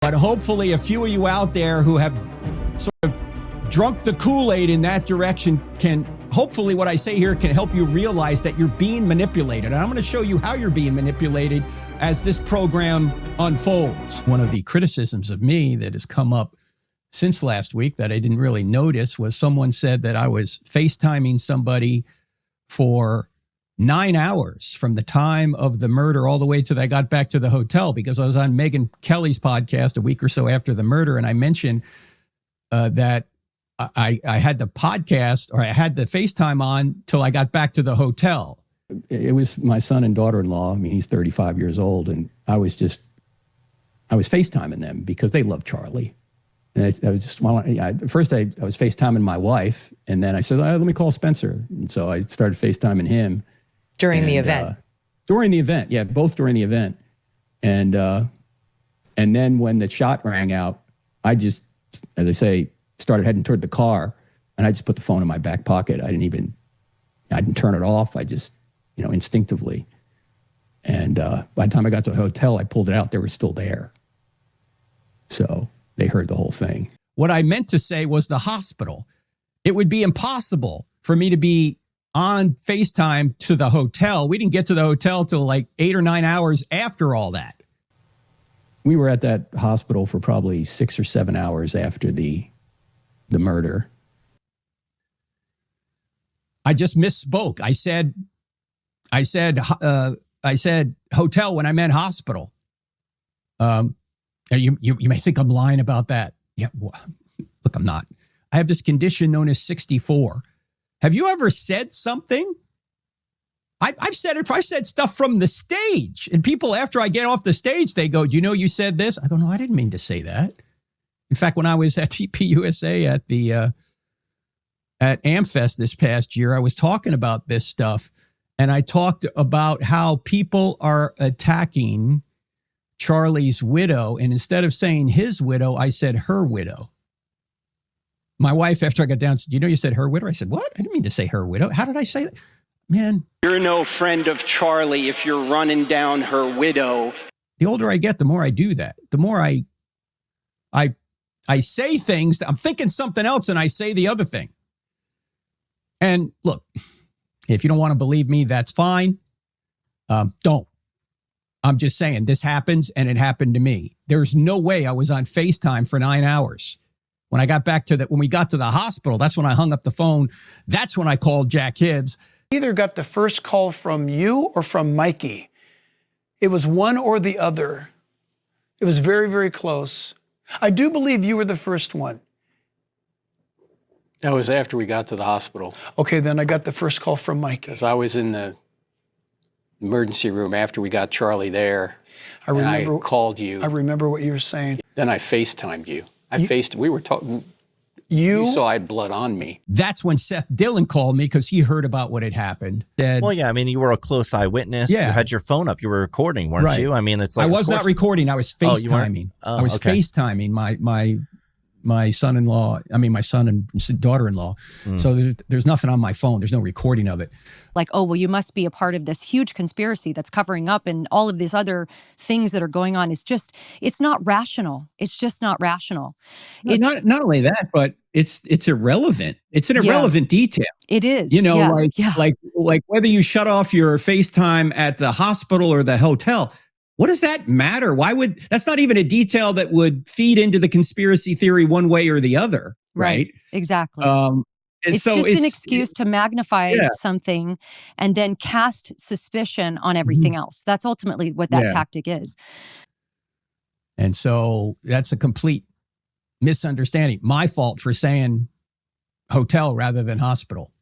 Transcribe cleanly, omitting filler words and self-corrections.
But hopefully a few of you out there who have sort of drunk the Kool-Aid in that direction can, hopefully what I say here can help you realize that you're being manipulated. And I'm going to show you how you're being manipulated as this program unfolds. One of the criticisms of me that has come up since last week that I didn't really notice was someone said that I was FaceTiming somebody for 9 hours from the time of the murder all the way till I got back to the hotel, because I was on Megyn Kelly's podcast a week or so after the murder. And I mentioned that I had the podcast, or I had the FaceTime on till I got back to the hotel. It was my son and daughter-in-law. I mean, he's 35 years old. And I was FaceTiming them because they love Charlie. And I was just, first I was FaceTiming my wife, and then I said, let me call Spencer. And so I started FaceTiming him. During the event? During the event, yeah, both during the event. And then when the shot rang out, I just, as I say, started heading toward the car, and I just put the phone in my back pocket. I didn't turn it off. I just, instinctively. And by the time I got to the hotel, I pulled it out. They were still there. So they heard the whole thing. What I meant to say was the hospital. It would be impossible for me to be on FaceTime to the hotel. We didn't get to the hotel till like 8 or 9 hours after all that. We were at that hospital for probably 6 or 7 hours after the murder. I just misspoke. I said hotel when I meant hospital. You may think I'm lying about that. Yeah, look, I'm not. I have this condition known as 64. Have you ever said something? I've said it. I said stuff from the stage, and people after I get off the stage, they go, you said this? I go, no, I didn't mean to say that. In fact, when I was at TPUSA at the at AmFest this past year, I was talking about this stuff, and I talked about how people are attacking Charlie's widow, and instead of saying his widow, I said her widow. My wife, after I got down, said, you said her widow? I said, what? I didn't mean to say her widow. How did I say that? Man. You're no friend of Charlie if you're running down her widow. The older I get, the more I do that. The more I say things, I'm thinking something else, and I say the other thing. And look, if you don't want to believe me, that's fine. Don't. I'm just saying this happens, and it happened to me. There's no way I was on FaceTime for 9 hours. When we got to the hospital, that's when I hung up the phone. That's when I called Jack Hibbs. Either got the first call from you or from Mikey. It was one or the other. It was very, very close. I do believe you were the first one. That was after we got to the hospital. Okay, then I got the first call from Mikey. Because I was in the emergency room after we got Charlie there. I called you. I remember what you were saying. Then I FaceTimed you. We were talking. You saw I had blood on me. That's when Seth Dillon called me because he heard about what had happened. Well, yeah, I mean, you were a close eyewitness. Yeah. You had your phone up. You were recording, weren't you? I mean, it's like I was not recording. I was FaceTiming. I was FaceTiming my son-in-law. I mean, my son and daughter-in-law. So there's nothing on my phone. There's no recording of it. Like, oh, well, you must be a part of this huge conspiracy that's covering up, and all of these other things that are going on. It's not rational. It's just not rational. Not only that, but it's irrelevant. It's an irrelevant detail. It is. Like whether you shut off your FaceTime at the hospital or the hotel. What does that matter? That's not even a detail that would feed into the conspiracy theory one way or the other. Right. Exactly. It's just an excuse to magnify something and then cast suspicion on everything else. That's ultimately what that tactic is. And so that's a complete misunderstanding. My fault for saying hotel rather than hospital.